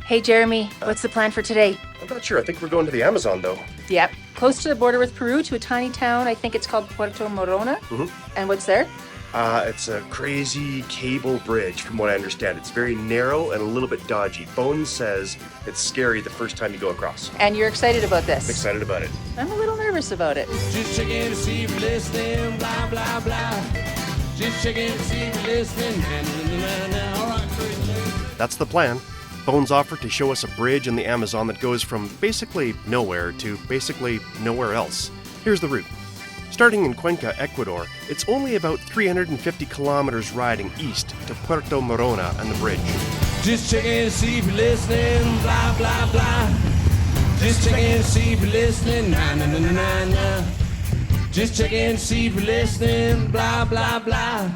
Hey, Jeremy, what's the plan for today? I'm not sure. I think we're going to the Amazon, though. Yep, close to the border with Peru to a tiny town. I think it's called Puerto Morona. And what's there? It's a crazy cable bridge, from what I understand. It's very narrow and a little bit dodgy. Bones says it's scary the first time you go across. And you're excited about this? I'm excited about it. I'm a little nervous about it. Just checking to see if you're listening, blah, blah, blah. Just checking to see if you're listening. All right, great. That's the plan. Bones offered to show us a bridge in the Amazon that goes from basically nowhere to basically nowhere else. Here's the route. Starting in Cuenca, Ecuador, it's only about 350 kilometers riding east to Puerto Morona and the bridge. Just checking to see if you're listening, blah, blah, blah. Just checking to see if you're listening, nah, nah, nah, nah, nah. Just checking to see if you're listening, blah, blah, blah.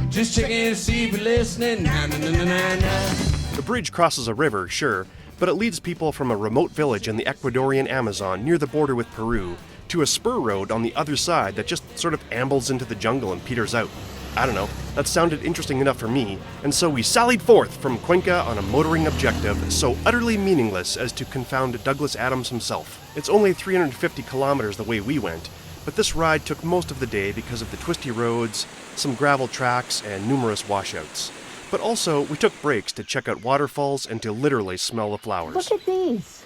Just checking to see if you're listening, nah, nah, nah, nah, nah, nah. The bridge crosses a river, sure, but it leads people from a remote village in the Ecuadorian Amazon near the border with Peru to a spur road on the other side that just sort of ambles into the jungle and peters out. I don't know, that sounded interesting enough for me, and so we sallied forth from Cuenca on a motoring objective so utterly meaningless as to confound Douglas Adams himself. It's only 350 kilometers the way we went, but this ride took most of the day because of the twisty roads, some gravel tracks, and numerous washouts. But also, we took breaks to check out waterfalls and to literally smell the flowers. Look at these.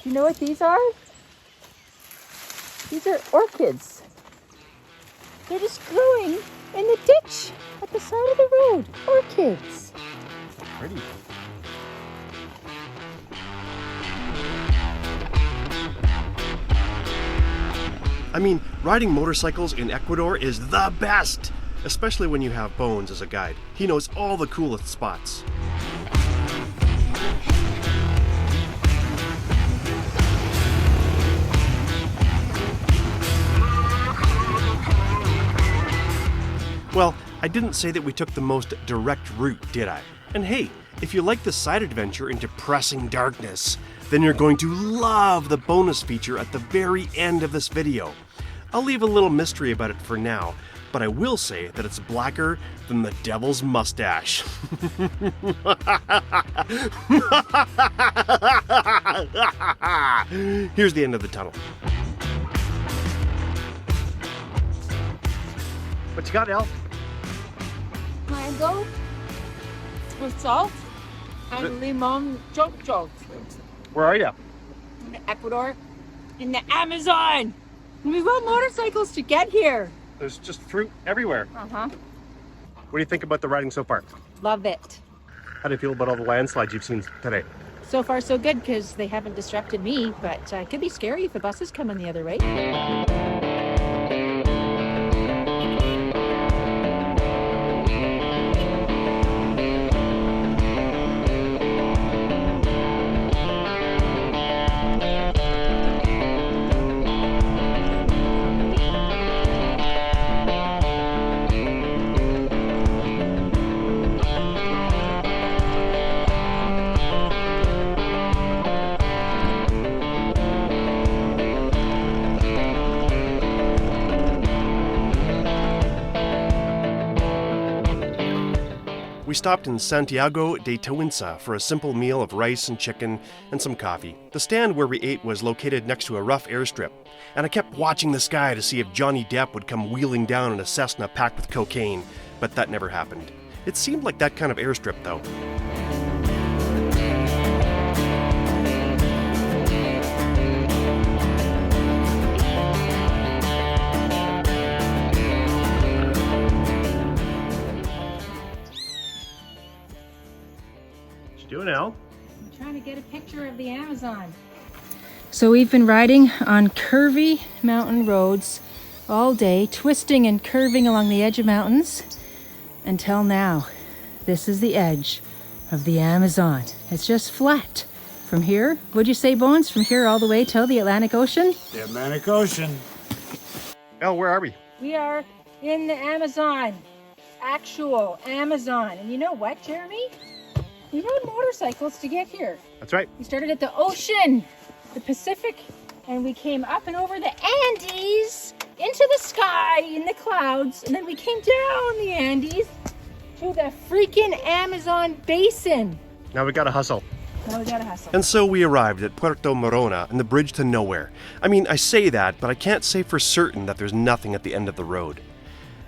Do you know what these are? These are orchids. They're just growing in the ditch at the side of the road. Orchids. Pretty. I mean, riding motorcycles in Ecuador is the best! Especially when you have Bones as a guide. He knows all the coolest spots. Well, I didn't say that we took the most direct route, did I? And hey, if you like this side adventure in depressing darkness, then you're going to love the bonus feature at the very end of this video. I'll leave a little mystery about it for now, but I will say that it's blacker than the devil's mustache. Here's the end of the tunnel. What you got, Elle? Mango with salt and limon choc. Where are you? In Ecuador, in the Amazon. We rode motorcycles to get here. There's just fruit everywhere. Uh-huh. What do you think about the riding so far? Love it. How do you feel about all the landslides you've seen today? So far, so good, because they haven't distracted me, but it could be scary if the buses come in the other way. We stopped in Santiago de Totina for a simple meal of rice and chicken and some coffee. The stand where we ate was located next to a rough airstrip, and I kept watching the sky to see if Johnny Depp would come wheeling down in a Cessna packed with cocaine, but that never happened. It seemed like that kind of airstrip, though. Doing, Elle? I'm trying to get a picture of the Amazon. So we've been riding on curvy mountain roads all day, twisting and curving along the edge of mountains until now. This is the edge of the Amazon. It's just flat. From here, would you say, Bones? From here all the way till the Atlantic Ocean? The Atlantic Ocean. Elle, where are we? We are in the Amazon. Actual Amazon. And you know what, Jeremy? We rode motorcycles to get here. That's right. We started at the ocean, the Pacific, and we came up and over the Andes into the sky in the clouds, and then we came down the Andes to the freaking Amazon basin. Now we gotta hustle. Now we gotta hustle. And so we arrived at Puerto Morona and the bridge to nowhere. I mean, I say that, but I can't say for certain that there's nothing at the end of the road.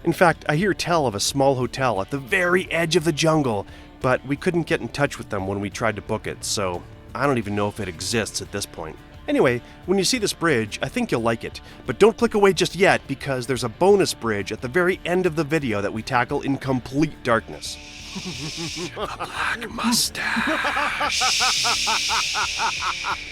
In fact, I hear tell of a small hotel at the very edge of the jungle, but we couldn't get in touch with them when we tried to book it, so I don't even know if it exists at this point. Anyway, when you see this bridge, I think you'll like it, but don't click away just yet because there's a bonus bridge at the very end of the video that we tackle in complete darkness. Black mustache.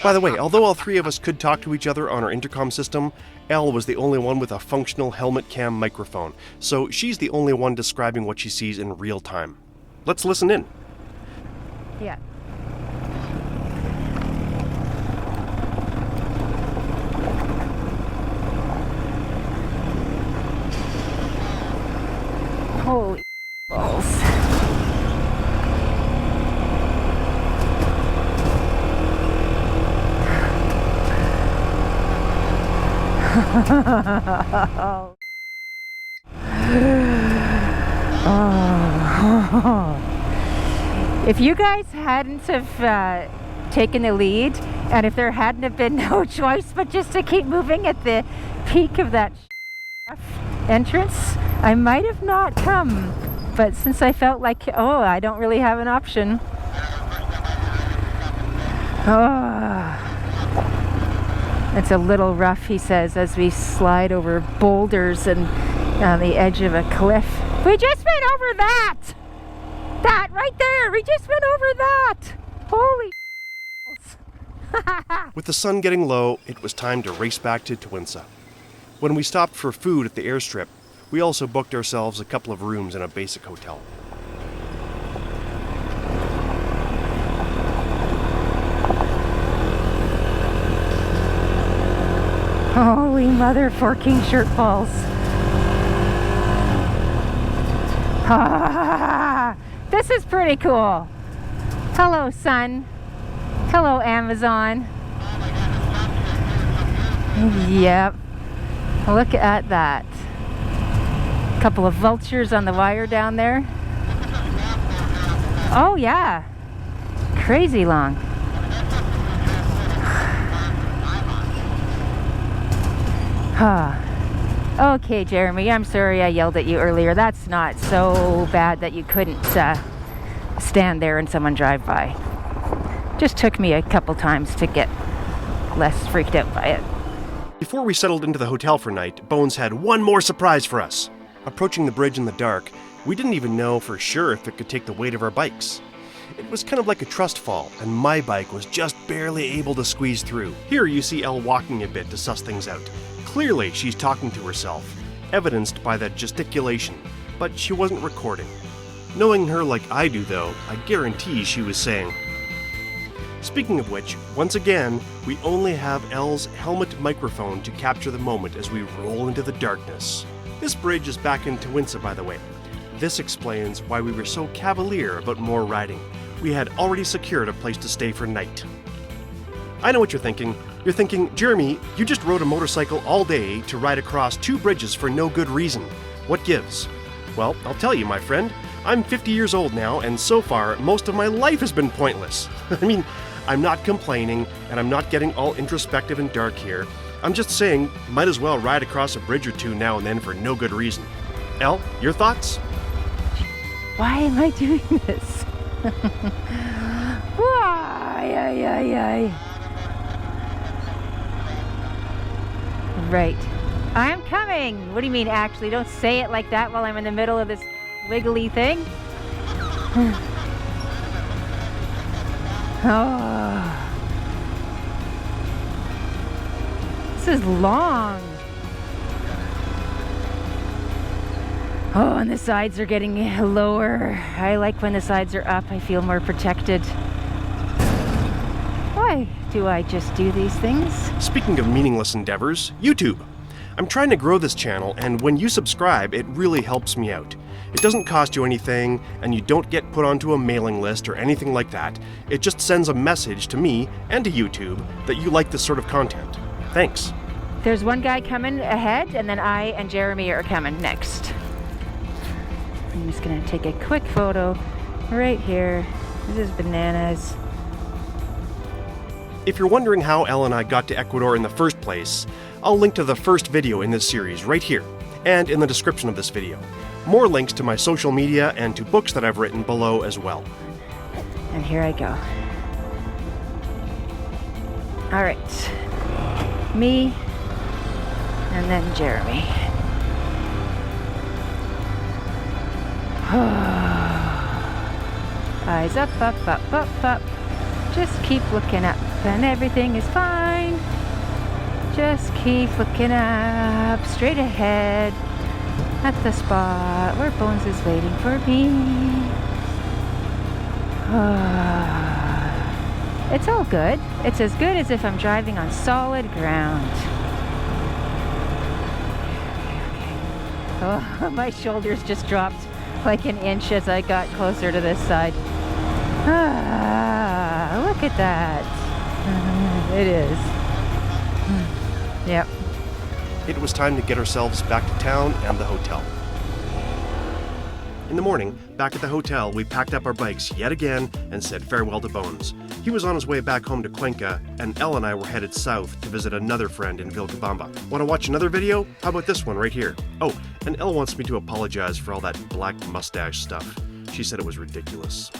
By the way, although all three of us could talk to each other on our intercom system, Elle was the only one with a functional helmet cam microphone, so she's the only one describing what she sees in real time. Let's listen in. Yeah. Holy balls. If you guys hadn't have taken the lead, and if there hadn't have been no choice but just to keep moving at the peak of that entrance, I might have not come. But since I felt like, I don't really have an option. It's a little rough, he says, as we slide over boulders and on the edge of a cliff. We just went over that! That right there! We just went over that! Holy With the sun getting low, it was time to race back to Twinsa. When we stopped for food at the airstrip, we also booked ourselves a couple of rooms in a basic hotel. Holy mother forking shirt balls. This is pretty cool. Hello, sun. Hello, Amazon. Yep. Look at that. Couple of vultures on the wire down there. Oh, yeah. Crazy long. Okay, Jeremy, I'm sorry I yelled at you earlier. That's not so bad that you couldn't stand there and someone drive by. Just took me a couple times to get less freaked out by it. Before we settled into the hotel for night, Bones had one more surprise for us. Approaching the bridge in the dark, we didn't even know for sure if it could take the weight of our bikes. It was kind of like a trust fall, and my bike was just barely able to squeeze through. Here you see Elle walking a bit to suss things out. Clearly she's talking to herself, evidenced by that gesticulation, but she wasn't recording. Knowing her like I do though, I guarantee she was saying. Speaking of which, once again, we only have Elle's helmet microphone to capture the moment as we roll into the darkness. This bridge is back in Twinsa, by the way. This explains why we were so cavalier about more riding. We had already secured a place to stay for night. I know what you're thinking. You're thinking, Jeremy, you just rode a motorcycle all day to ride across 2 bridges for no good reason. What gives? Well, I'll tell you, my friend. I'm 50 years old now, and so far, most of my life has been pointless. I mean, I'm not complaining, and I'm not getting all introspective and dark here. I'm just saying, might as well ride across a bridge or two now and then for no good reason. Elle, your thoughts? Why am I doing this? Why? Right. I'm coming. What do you mean, actually? Don't say it like that while I'm in the middle of this wiggly thing. Oh. This is long. Oh, and the sides are getting lower. I like when the sides are up. I feel more protected. Why do I just do these things? Speaking of meaningless endeavors, YouTube. I'm trying to grow this channel, and when you subscribe, it really helps me out. It doesn't cost you anything, and you don't get put onto a mailing list or anything like that. It just sends a message to me and to YouTube that you like this sort of content. Thanks. There's one guy coming ahead, and then I and Jeremy are coming next. I'm just gonna take a quick photo right here. This is bananas. If you're wondering how Elle and I got to Ecuador in the first place, I'll link to the first video in this series right here, and in the description of this video. More links to my social media and to books that I've written below as well. And here I go. All right. Me, and then Jeremy. Eyes up, up, up, up, up. Just keep looking up and everything is fine. Just keep looking up, straight ahead, at the spot where Bones is waiting for me. It's all good. It's as good as if I'm driving on solid ground. Oh, my shoulders just dropped like an inch as I got closer to this side. Look at that. It is. Yep. It was time to get ourselves back to town and the hotel. In the morning, back at the hotel, we packed up our bikes yet again and said farewell to Bones. He was on his way back home to Cuenca, and Elle and I were headed south to visit another friend in Vilcabamba. Want to watch another video? How about this one right here? Oh, and Elle wants me to apologize for all that black mustache stuff. She said it was ridiculous.